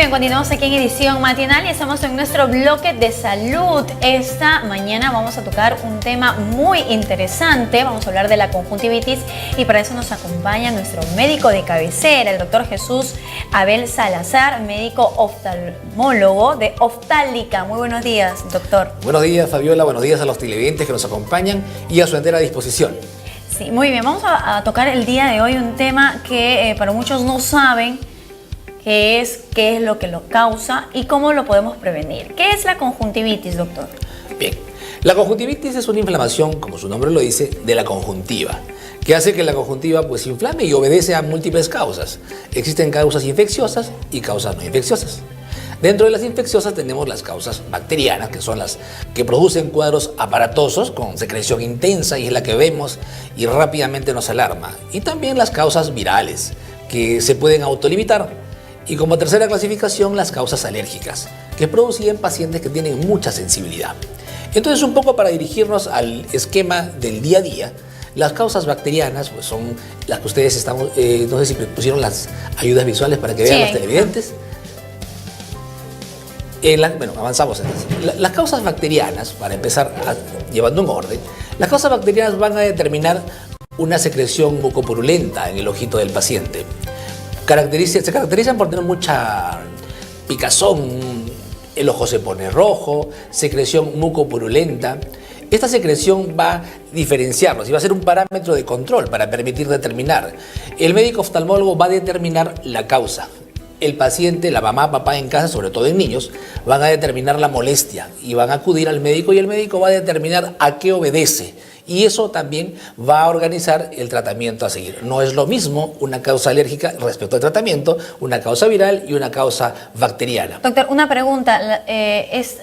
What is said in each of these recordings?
bien, continuamos aquí en edición matinal y estamos en nuestro bloque de salud. Esta mañana vamos a tocar un tema muy interesante. Vamos a hablar de la conjuntivitis y para eso nos acompaña nuestro médico de cabecera, el doctor Jesús Abel Salazar, médico oftalmólogo de Oftálmica. Muy buenos días, doctor. Buenos días, Fabiola. Buenos días a los televidentes que nos acompañan y a su entera disposición. Sí, muy bien. Vamos a tocar el día de hoy un tema que para muchos no saben qué es lo que lo causa y cómo lo podemos prevenir. ¿Qué es la conjuntivitis, doctor? Bien, la conjuntivitis es una inflamación, como su nombre lo dice, de la conjuntiva, que hace que la conjuntiva pues inflame y obedece a múltiples causas. Existen causas infecciosas y causas no infecciosas. Dentro de las infecciosas tenemos las causas bacterianas, que son las que producen cuadros aparatosos con secreción intensa y es la que vemos y rápidamente nos alarma. Y también las causas virales, que se pueden autolimitar. Y como tercera clasificación, las causas alérgicas, que es producida en pacientes que tienen mucha sensibilidad. Entonces, un poco para dirigirnos al esquema del día a día, las causas bacterianas pues son las que ustedes estamos, no sé si pusieron las ayudas visuales para que vean los televidentes. Bueno, avanzamos entonces. Las causas bacterianas, para empezar llevando un orden, las causas bacterianas van a determinar una secreción mucopurulenta en el ojito del paciente. Se caracterizan por tener mucha picazón, el ojo se pone rojo, secreción mucopurulenta. Esta secreción va a diferenciarlos y va a ser un parámetro de control para permitir determinar. El médico oftalmólogo va a determinar la causa. El paciente, la mamá, papá en casa, sobre todo en niños, van a determinar la molestia y van a acudir al médico y el médico va a determinar a qué obedece. Y eso también va a organizar el tratamiento a seguir. No es lo mismo una causa alérgica respecto al tratamiento, una causa viral y una causa bacteriana. Doctor, una pregunta.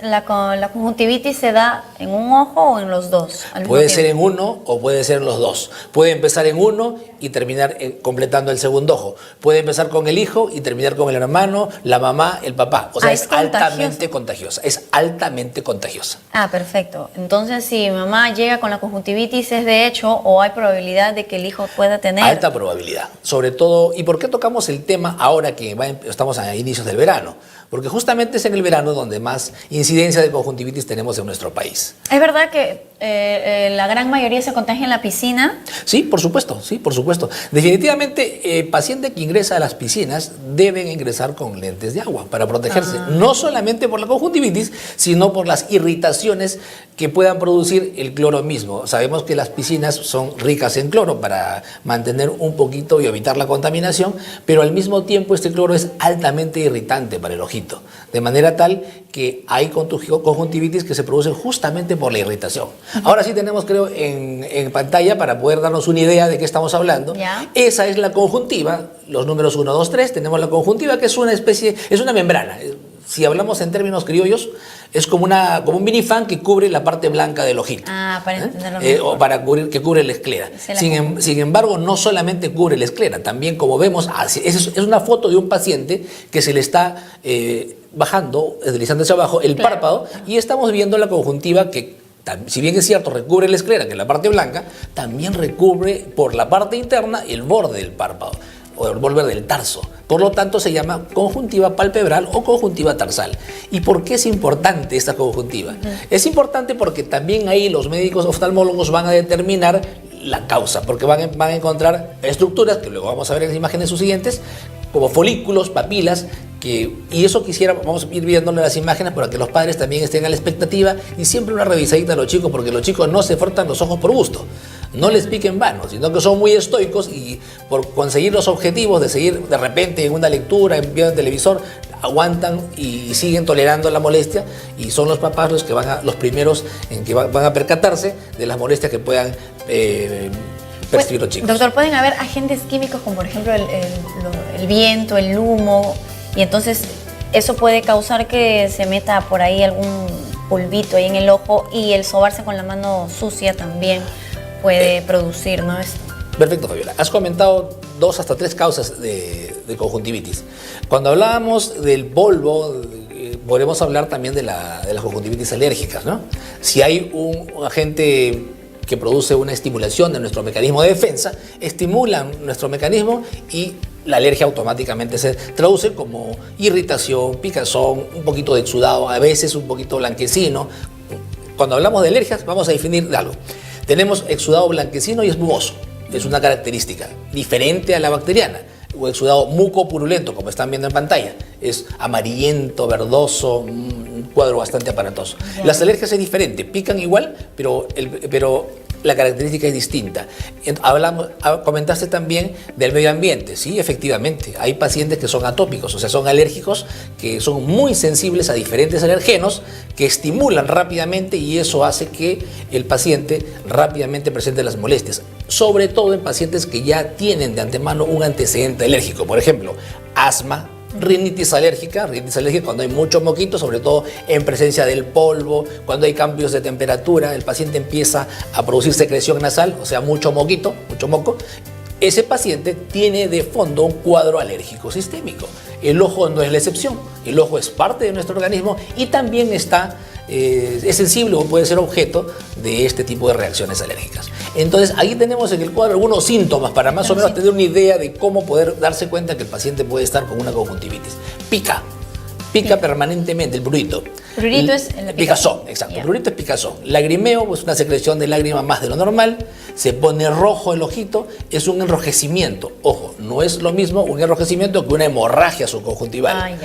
¿La conjuntivitis se da en un ojo o en los dos? Puede ser en uno o puede ser en los dos. Puede empezar en uno y terminar completando el segundo ojo. Puede empezar con el hijo y terminar con el hermano, la mamá, el papá. O sea, es altamente contagiosa. Es altamente contagiosa. Ah, perfecto. Entonces, si mamá llega con la conjuntivitis, ¿es de hecho o hay probabilidad de que el hijo pueda tener? Alta probabilidad. Sobre todo, ¿y por qué tocamos el tema ahora que estamos a inicios del verano? Porque justamente es en el verano donde más incidencia de conjuntivitis tenemos en nuestro país. ¿Es verdad que la gran mayoría se contagia en la piscina? Sí, por supuesto, sí, por supuesto. Definitivamente, paciente que ingresa a las piscinas deben ingresar con lentes de agua para protegerse, no solamente por la conjuntivitis, sino por las irritaciones que puedan producir el cloro mismo. Sabemos que las piscinas son ricas en cloro para mantener un poquito y evitar la contaminación, pero al mismo tiempo este cloro es altamente irritante para el ojito, de manera tal que hay conjuntivitis que se producen justamente por la irritación. Ahora sí tenemos, creo, en pantalla para poder darnos una idea de qué estamos hablando. ¿Ya? Esa es la conjuntiva, los números 1, 2, 3, tenemos la conjuntiva que es una especie, es una membrana. Si hablamos en términos criollos, es como un minifan que cubre la parte blanca del ojito. Ah, para entenderlo o para que cubre la esclera. Sin embargo, no solamente cubre la esclera, también como vemos, es una foto de un paciente que se le está bajando, deslizando hacia abajo el párpado y estamos viendo la conjuntiva que, si bien es cierto, recubre la esclera, que es la parte blanca, también recubre por la parte interna el borde del párpado o el borde del tarso. Por lo tanto, se llama conjuntiva palpebral o conjuntiva tarsal. ¿Y por qué es importante esta conjuntiva? Es importante porque también ahí los médicos oftalmólogos van a determinar la causa, porque van a encontrar estructuras, que luego vamos a ver en las imágenes subsiguientes, como folículos, papilas, y eso vamos a ir viéndolo en las imágenes para que los padres también estén a la expectativa y siempre una revisadita a los chicos, porque los chicos no se frotan los ojos por gusto, no les piquen vanos, sino que son muy estoicos y por conseguir los objetivos de seguir de repente en una lectura, en viendo el televisor, aguantan y siguen tolerando la molestia y son los papás los que los primeros en que van a percatarse de las molestias que puedan percibir los chicos. Doctor, pueden haber agentes químicos como por ejemplo el viento, el humo, y entonces eso puede causar que se meta por ahí algún polvito ahí en el ojo y el sobarse con la mano sucia también puede producir, ¿no? Perfecto, Fabiola. Has comentado 2 hasta 3 causas de conjuntivitis. Cuando hablábamos del polvo, podremos hablar también de las conjuntivitis alérgicas, ¿no? Si hay un agente que produce una estimulación de nuestro mecanismo de defensa, estimulan nuestro mecanismo y la alergia automáticamente se traduce como irritación, picazón, un poquito de exudado, a veces un poquito blanquecino. Cuando hablamos de alergias, vamos a definir algo. Tenemos exudado blanquecino y espumoso. Es una característica diferente a la bacteriana. O exudado mucopurulento, como están viendo en pantalla. Es amarillento, verdoso, un cuadro bastante aparatoso. Yeah. Las alergias es diferente, pican igual, pero la característica es distinta. Comentaste también del medio ambiente. Sí, efectivamente, hay pacientes que son atópicos, o sea, son alérgicos, que son muy sensibles a diferentes alergenos, que estimulan rápidamente y eso hace que el paciente rápidamente presente las molestias. Sobre todo en pacientes que ya tienen de antemano un antecedente alérgico. Por ejemplo, asma, rinitis alérgica cuando hay mucho moquito, sobre todo en presencia del polvo, cuando hay cambios de temperatura, el paciente empieza a producir secreción nasal, o sea, mucho moquito, mucho moco. Ese paciente tiene de fondo un cuadro alérgico sistémico. El ojo no es la excepción, el ojo es parte de nuestro organismo y también es sensible o puede ser objeto de este tipo de reacciones alérgicas. Entonces, ahí tenemos en el cuadro algunos síntomas para más o menos tener una idea de cómo poder darse cuenta que el paciente puede estar con una conjuntivitis. Pica permanentemente el prurito. Prurito es el picazón, exacto. Yeah. Prurito es picazón. Lagrimeo, pues una secreción de lágrima más de lo normal. Se pone rojo el ojito, es un enrojecimiento. Ojo, no es lo mismo un enrojecimiento que una hemorragia subconjuntival.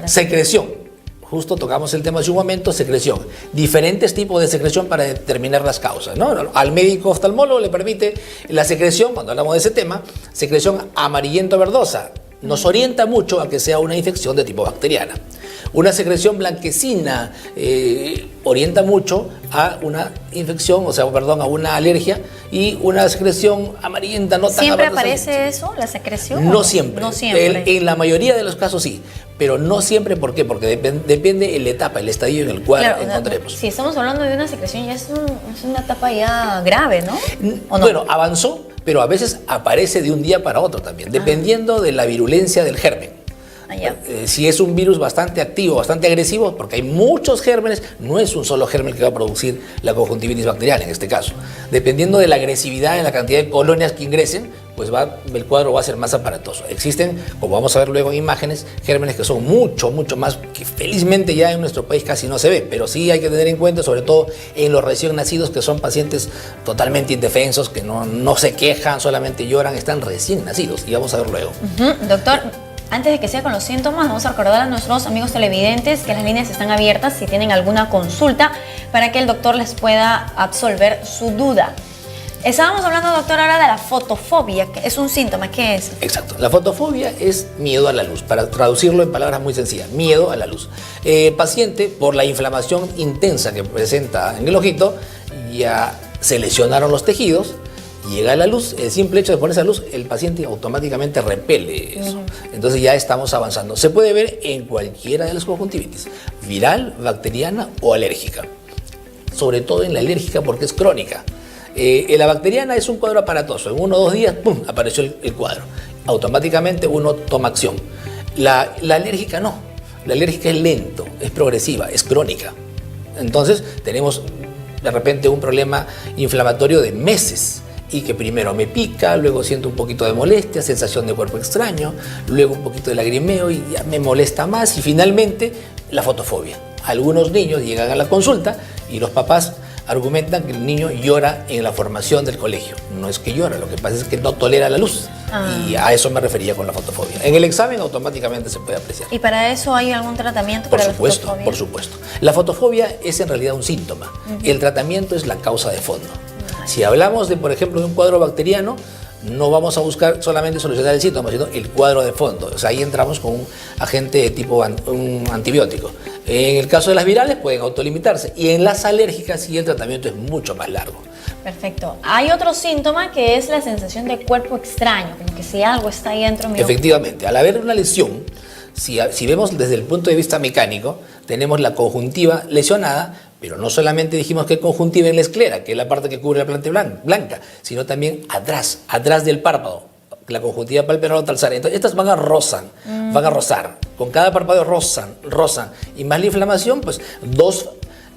Secreción. Justo tocamos el tema hace un momento, secreción. Diferentes tipos de secreción para determinar las causas, ¿no? Al médico oftalmólogo le permite la secreción, cuando hablamos de ese tema, secreción amarillento-verdosa. Nos orienta mucho a que sea una infección de tipo bacteriana. Una secreción blanquecina orienta mucho a una infección, a una alergia, y una secreción amarillenta no tan ¿Siempre aparece eso, la secreción? No siempre. No siempre. En la mayoría de los casos sí, pero no siempre. ¿Por qué? Porque depende de la etapa, el estadio en el cual encontremos. Si estamos hablando de una secreción, ya es una etapa ya grave, ¿no? ¿O no? Bueno, avanzó, pero a veces aparece de un día para otro también, dependiendo de la virulencia del germen. Si es un virus bastante activo, bastante agresivo, porque hay muchos gérmenes, no es un solo germen que va a producir la conjuntivitis bacteriana en este caso. Dependiendo de la agresividad y la cantidad de colonias que ingresen, pues el cuadro va a ser más aparatoso. Existen, como vamos a ver luego en imágenes, gérmenes que son mucho más, que felizmente ya en nuestro país casi no se ve, pero sí hay que tener en cuenta, sobre todo en los recién nacidos, que son pacientes totalmente indefensos, que no se quejan, solamente lloran, están recién nacidos, y vamos a ver luego. Doctor, antes de que sea con los síntomas, vamos a recordar a nuestros amigos televidentes que las líneas están abiertas si tienen alguna consulta para que el doctor les pueda absolver su duda. Estábamos hablando, doctor, ahora de la fotofobia, que es un síntoma. ¿Qué es? Exacto. La fotofobia es miedo a la luz. Para traducirlo en palabras muy sencillas, miedo a la luz. Paciente, por la inflamación intensa que presenta en el ojito, ya se lesionaron los tejidos. Llega la luz, el simple hecho de ponerse la luz, el paciente automáticamente repele eso. Entonces ya estamos avanzando. Se puede ver en cualquiera de las conjuntivitis, viral, bacteriana o alérgica. Sobre todo en la alérgica porque es crónica. En la bacteriana es un cuadro aparatoso. En 1 o 2 días, ¡pum!, apareció el cuadro. Automáticamente uno toma acción. La alérgica no. La alérgica es lento, es progresiva, es crónica. Entonces tenemos de repente un problema inflamatorio de meses. Y que primero me pica, luego siento un poquito de molestia, sensación de cuerpo extraño, luego un poquito de lagrimeo y ya me molesta más, y finalmente la fotofobia. Algunos niños llegan a la consulta y los papás argumentan que el niño llora en la formación del colegio. No es que llora, lo que pasa es que no tolera la luz. Y a eso me refería con la fotofobia. En el examen automáticamente se puede apreciar. ¿Y para eso hay algún tratamiento para la fotofobia? Por supuesto. La fotofobia es en realidad un síntoma. El tratamiento es la causa de fondo. Si hablamos de, por ejemplo, de un cuadro bacteriano, no vamos a buscar solamente solucionar el síntoma, sino el cuadro de fondo. O sea, ahí entramos con un agente de tipo un antibiótico. En el caso de las virales pueden autolimitarse, y en las alérgicas sí el tratamiento es mucho más largo. Perfecto. Hay otro síntoma que es la sensación de cuerpo extraño, como que si algo está ahí dentro mío. Efectivamente, al haber una lesión, si vemos desde el punto de vista mecánico, tenemos la conjuntiva lesionada, pero no solamente dijimos que conjuntiva en la esclera, que es la parte que cubre la planta blanca, sino también atrás del párpado, la conjuntiva palpebrano-talsaria. Entonces, estas van a rozar. Con cada párpado rozan. Y más la inflamación, pues 2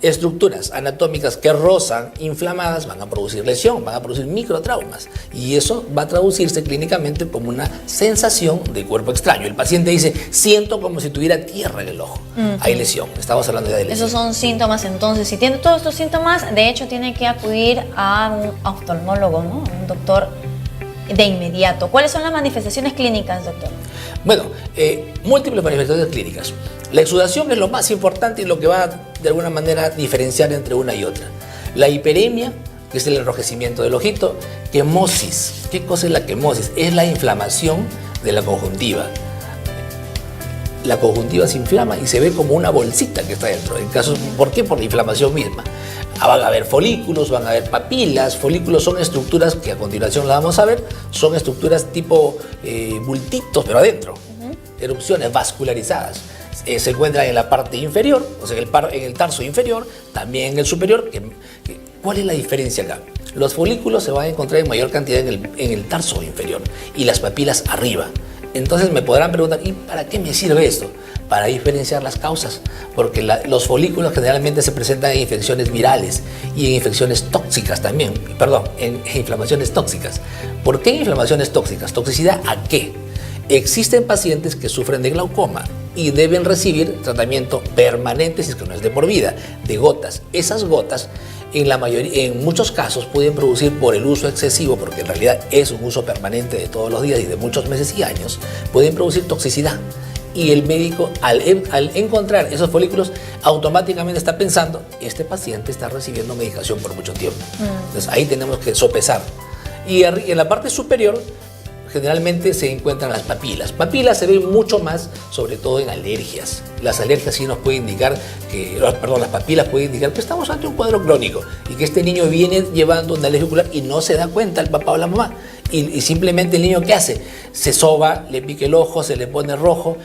estructuras anatómicas que rozan, inflamadas, van a producir lesión, van a producir microtraumas. Y eso va a traducirse clínicamente como una sensación de cuerpo extraño. El paciente dice, siento como si tuviera tierra en el ojo. Hay lesión, estamos hablando ya de lesión. Esos son síntomas, entonces, si tiene todos estos síntomas, de hecho tiene que acudir a un oftalmólogo, ¿no? Un doctor de inmediato. ¿Cuáles son las manifestaciones clínicas, doctor? Bueno, múltiples manifestaciones clínicas. La exudación es lo más importante y lo que va de alguna manera diferenciar entre una y otra. La hiperemia, que es el enrojecimiento del ojito. Quemosis. ¿Qué cosa es la quemosis? Es la inflamación de la conjuntiva. La conjuntiva se inflama y se ve como una bolsita que está dentro. ¿Por qué? Por la inflamación misma. Van a haber folículos, van a haber papilas. Folículos son estructuras que a continuación la vamos a ver. Son estructuras tipo bultitos, pero adentro. Erupciones vascularizadas. Se encuentran en la parte inferior, o sea, en el tarso inferior, también en el superior. ¿Cuál es la diferencia acá? Los folículos se van a encontrar en mayor cantidad en el tarso inferior y las papilas arriba. Entonces me podrán preguntar, ¿y para qué me sirve esto? Para diferenciar las causas, porque los folículos generalmente se presentan en infecciones virales y en infecciones tóxicas también, en inflamaciones tóxicas. ¿Por qué inflamaciones tóxicas? ¿Toxicidad a qué? Existen pacientes que sufren de glaucoma y deben recibir tratamiento permanente, si es que no es de por vida, de gotas. Esas gotas, en muchos casos, pueden producir por el uso excesivo, porque en realidad es un uso permanente de todos los días y de muchos meses y años, pueden producir toxicidad. Y el médico, al encontrar esos folículos, automáticamente está pensando, este paciente está recibiendo medicación por mucho tiempo. Entonces ahí tenemos que sopesar. Y en la parte superior, generalmente se encuentran las papilas. Papilas se ven mucho más, sobre todo en alergias. Las alergias sí nos pueden indicar las papilas pueden indicar que estamos ante un cuadro crónico y que este niño viene llevando una alergia ocular y no se da cuenta el papá o la mamá. Y simplemente el niño, ¿qué hace? Se soba, le pica el ojo, se le pone rojo,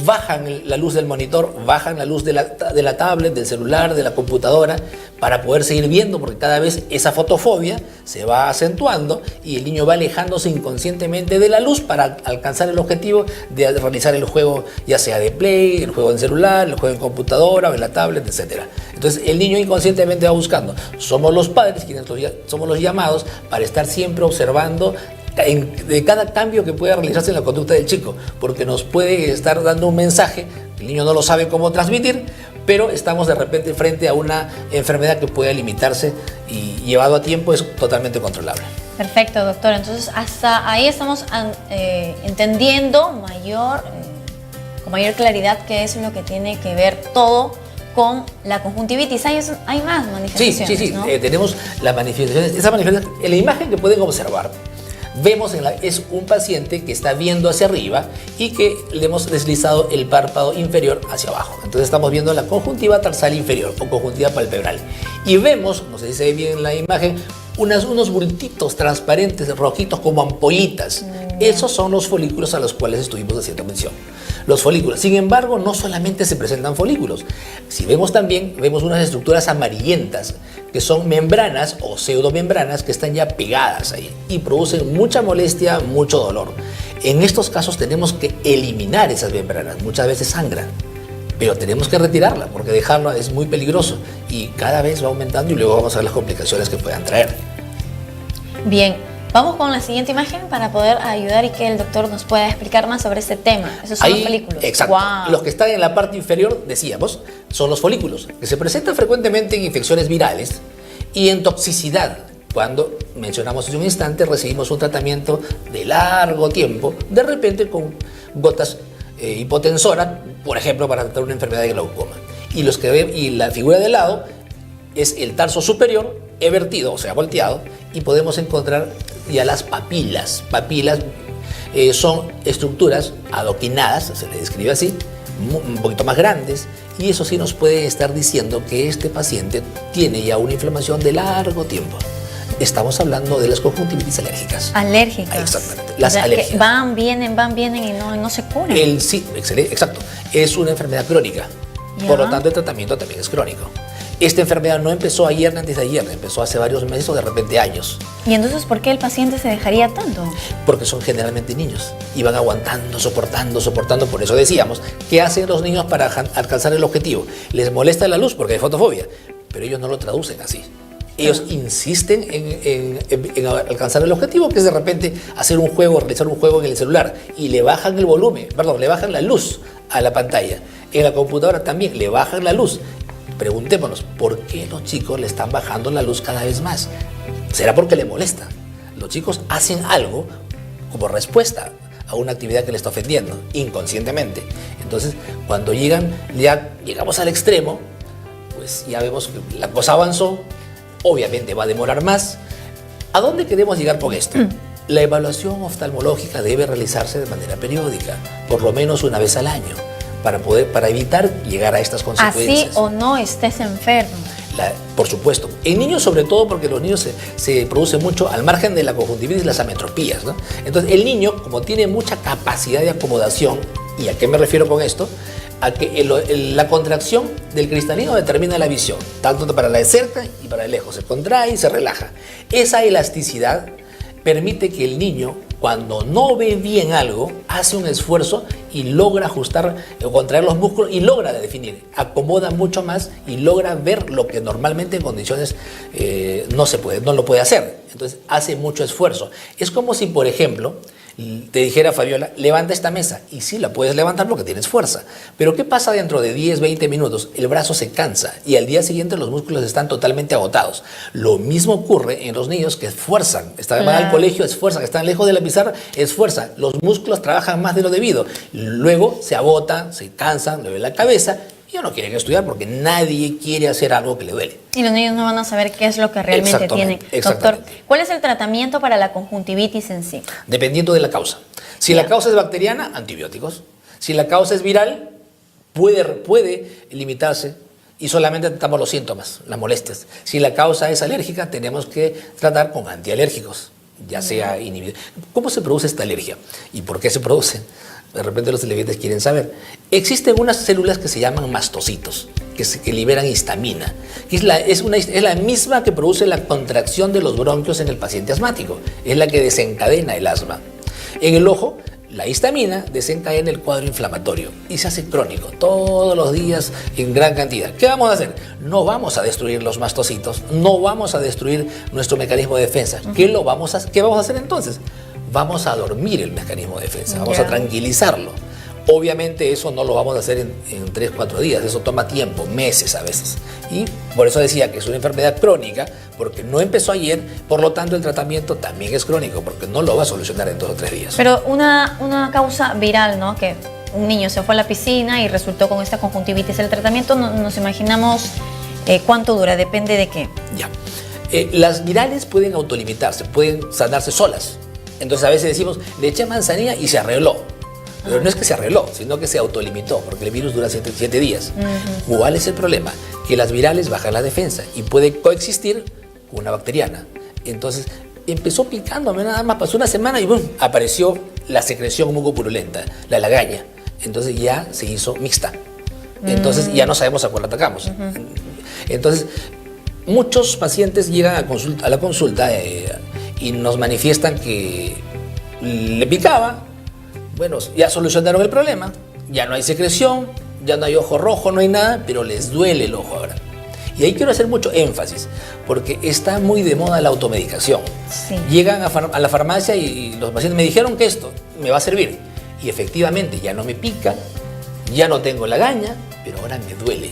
bajan la luz del monitor, bajan la luz de la tablet, del celular, de la computadora, para poder seguir viendo, porque cada vez esa fotofobia se va acentuando y el niño va alejándose inconscientemente de la luz para alcanzar el objetivo de realizar el juego, ya sea de play, el juego en celular, el juego en computadora o en la tablet, etc. Entonces el niño inconscientemente va buscando. Somos los padres quienes somos los llamados para estar siempre observando de cada cambio que pueda realizarse en la conducta del chico, porque nos puede estar dando un mensaje, el niño no lo sabe cómo transmitir, pero estamos de repente frente a una enfermedad que puede limitarse y llevado a tiempo es totalmente controlable. Perfecto, doctor. Entonces hasta ahí estamos entendiendo con mayor claridad qué es lo que tiene que ver todo con la conjuntivitis. Hay más manifestaciones, Sí, ¿no? Tenemos las manifestaciones. Esa manifestación, en la imagen que pueden observar, vemos es un paciente que está viendo hacia arriba y que le hemos deslizado el párpado inferior hacia abajo. Entonces estamos viendo la conjuntiva tarsal inferior o conjuntiva palpebral. Y vemos, no sé si se ve bien en la imagen, unos bultitos transparentes, rojitos como ampollitas. Esos son los folículos a los cuales estuvimos haciendo mención. Los folículos. Sin embargo, no solamente se presentan folículos. Si vemos también, vemos unas estructuras amarillentas que son membranas o pseudomembranas que están ya pegadas ahí y producen mucha molestia, mucho dolor. En estos casos tenemos que eliminar esas membranas. Muchas veces sangran, pero tenemos que retirarla porque dejarla es muy peligroso y cada vez va aumentando y luego vamos a ver las complicaciones que puedan traer. Bien, vamos con la siguiente imagen para poder ayudar y que el doctor nos pueda explicar más sobre este tema. Esos son los folículos. Exacto. Wow. Los que están en la parte inferior, decíamos, son los folículos, que se presentan frecuentemente en infecciones virales y en toxicidad. Cuando, mencionamos hace un instante, recibimos un tratamiento de largo tiempo, de repente con gotas hipotensoras, por ejemplo, para tratar una enfermedad de glaucoma. Y la figura de lado es el tarso superior, evertido, o sea, volteado, y podemos encontrar ya las papilas. Papilas son estructuras adoquinadas, se les describe así, un poquito más grandes, y eso sí nos puede estar diciendo que este paciente tiene ya una inflamación de largo tiempo. Estamos hablando de las conjuntivitis alérgicas. Alérgicas. Exactamente, las o sea, alergias. Que van, vienen y no se curan. Sí, excelente, exacto. Es una enfermedad crónica. Ya. Por lo tanto, el tratamiento también es crónico. Esta enfermedad no empezó ayer ni antes de ayer, empezó hace varios meses o de repente años. ¿Y entonces por qué el paciente se dejaría tanto? Porque son generalmente niños y van aguantando, soportando. Por eso decíamos, ¿qué hacen los niños para alcanzar el objetivo? Les molesta la luz porque hay fotofobia, pero ellos no lo traducen así. Ellos insisten en alcanzar el objetivo, que es de repente hacer un juego, realizar un juego en el celular, y le bajan el volumen, perdón, le bajan la luz a la pantalla. En la computadora también le bajan la luz. Preguntémonos, ¿por qué los chicos le están bajando la luz cada vez más? ¿Será porque le molesta? Los chicos hacen algo como respuesta a una actividad que le está ofendiendo, inconscientemente. Entonces, cuando llegamos al extremo, pues ya vemos que la cosa avanzó, obviamente va a demorar más. ¿A dónde queremos llegar con esto? La evaluación oftalmológica debe realizarse de manera periódica, por lo menos una vez al año, para evitar llegar a estas consecuencias. Así o no estés enfermo. Por supuesto. En niños, sobre todo, porque los niños se produce mucho al margen de la conjuntivitis, las ametropías, ¿no? Entonces, el niño, como tiene mucha capacidad de acomodación, ¿y a qué me refiero con esto? A que la contracción del cristalino determina la visión, tanto para la de cerca y para de lejos. Se contrae y se relaja. Esa elasticidad permite que el niño, cuando no ve bien algo, hace un esfuerzo y logra ajustar o contraer los músculos y logra definir, acomoda mucho más y logra ver lo que normalmente en condiciones no lo puede hacer. Entonces hace mucho esfuerzo. Es como si, por ejemplo, te dijera Fabiola, levanta esta mesa, y sí la puedes levantar porque tienes fuerza, pero ¿qué pasa dentro de 10, 20 minutos? El brazo se cansa y al día siguiente los músculos están totalmente agotados. Lo mismo ocurre en los niños que esfuerzan, van al colegio, esfuerzan, están lejos de la pizarra, esfuerzan, los músculos trabajan más de lo debido, luego se agotan, se cansan, le duele la cabeza. Ellos no quieren estudiar porque nadie quiere hacer algo que le duele. Y los niños no van a saber qué es lo que realmente tienen. Doctor, ¿cuál es el tratamiento para la conjuntivitis en sí? Dependiendo de la causa. Si la causa es bacteriana, antibióticos. Si la causa es viral, puede limitarse y solamente tratamos los síntomas, las molestias. Si la causa es alérgica, tenemos que tratar con antialérgicos, ya sea inhibido. ¿Cómo se produce esta alergia? ¿Y por qué se produce? De repente los televidentes quieren saber. Existen unas células que se llaman mastocitos, que liberan histamina, que es la misma que produce la contracción de los bronquios en el paciente asmático, es la que desencadena el asma. En el ojo, la histamina desencadena el cuadro inflamatorio y se hace crónico, todos los días en gran cantidad. ¿Qué vamos a hacer? No vamos a destruir los mastocitos, no vamos a destruir nuestro mecanismo de defensa. ¿Qué vamos a hacer entonces? Vamos a dormir el mecanismo de defensa, vamos a tranquilizarlo. Obviamente eso no lo vamos a hacer en 3, 4 días, eso toma tiempo, meses a veces. Y por eso decía que es una enfermedad crónica, porque no empezó ayer, por lo tanto el tratamiento también es crónico, porque no lo va a solucionar en 2 o 3 días. Pero una causa viral, ¿no? Que un niño se fue a la piscina y resultó con esta conjuntivitis. El tratamiento nos imaginamos cuánto dura, depende de qué. Ya. Las virales pueden autolimitarse, pueden sanarse solas. Entonces a veces decimos, le eché manzanilla y se arregló. Pero no es que se arregló, sino que se autolimitó, porque el virus dura 7 días. ¿Cuál es el problema? Que las virales bajan la defensa y puede coexistir con una bacteriana. Entonces empezó picándome nada más, pasó una semana y ¡bum!, apareció la secreción mucopurulenta, la lagaña. Entonces ya se hizo mixta. Entonces ya no sabemos a cuál atacamos. Entonces muchos pacientes llegan a la consulta y nos manifiestan que le picaba. Bueno, ya solucionaron el problema, ya no hay secreción, ya no hay ojo rojo, no hay nada, pero les duele el ojo ahora. Y ahí quiero hacer mucho énfasis, porque está muy de moda la automedicación. Sí. Llegan a la farmacia y los pacientes me dijeron que esto me va a servir. Y efectivamente ya no me pica, ya no tengo lagaña, pero ahora me duele.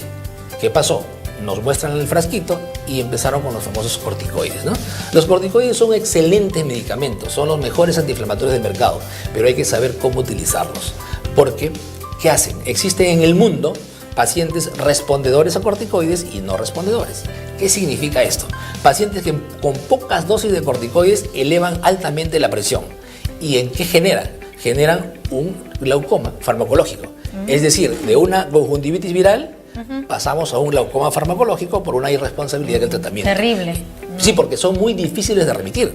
¿Qué pasó? Nos muestran el frasquito y empezaron con los famosos corticoides, ¿no? Los corticoides son excelentes medicamentos, son los mejores antiinflamatorios del mercado, pero hay que saber cómo utilizarlos. Porque, ¿qué hacen? Existen en el mundo pacientes respondedores a corticoides y no respondedores. ¿Qué significa esto? Pacientes que con pocas dosis de corticoides elevan altamente la presión. ¿Y en qué generan? Generan un glaucoma farmacológico. Es decir, de una conjuntivitis viral pasamos a un glaucoma farmacológico por una irresponsabilidad del tratamiento. Terrible. Sí, porque son muy difíciles de remitir,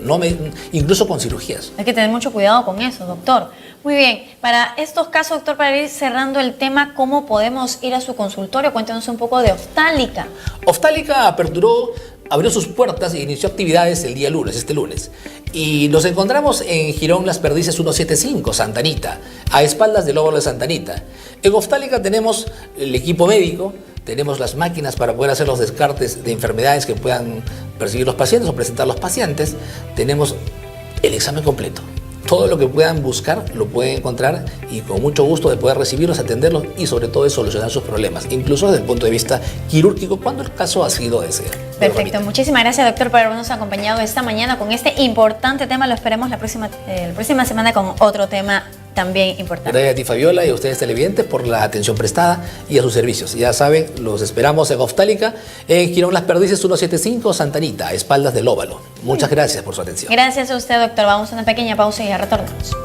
incluso con cirugías. Hay que tener mucho cuidado con eso, doctor. Muy bien, para estos casos, doctor, para ir cerrando el tema, ¿cómo podemos ir a su consultorio? Cuéntenos un poco de Oftálica. Oftálica abrió sus puertas e inició actividades el día lunes, este lunes. Y nos encontramos en Girón Las Perdices 175, Santa Anita, a espaldas del óvalo de Santa Anita. En Oftálica tenemos el equipo médico, tenemos las máquinas para poder hacer los descartes de enfermedades que puedan percibir los pacientes o presentar los pacientes, tenemos el examen completo. Todo lo que puedan buscar lo pueden encontrar y con mucho gusto de poder recibirlos, atenderlos y sobre todo de solucionar sus problemas, incluso desde el punto de vista quirúrgico cuando el caso así lo desea. Perfecto, muchísimas gracias doctor por habernos acompañado esta mañana con este importante tema. Lo esperemos la próxima semana con otro tema también importante. Gracias a ti Fabiola y a ustedes televidentes por la atención prestada y a sus servicios. Ya saben, los esperamos en Oftálica, en Quirón Las Perdices 175, Santa Anita, a espaldas del Óvalo. Muchas gracias por su atención. Gracias a usted doctor, vamos a una pequeña pausa y ya retornamos.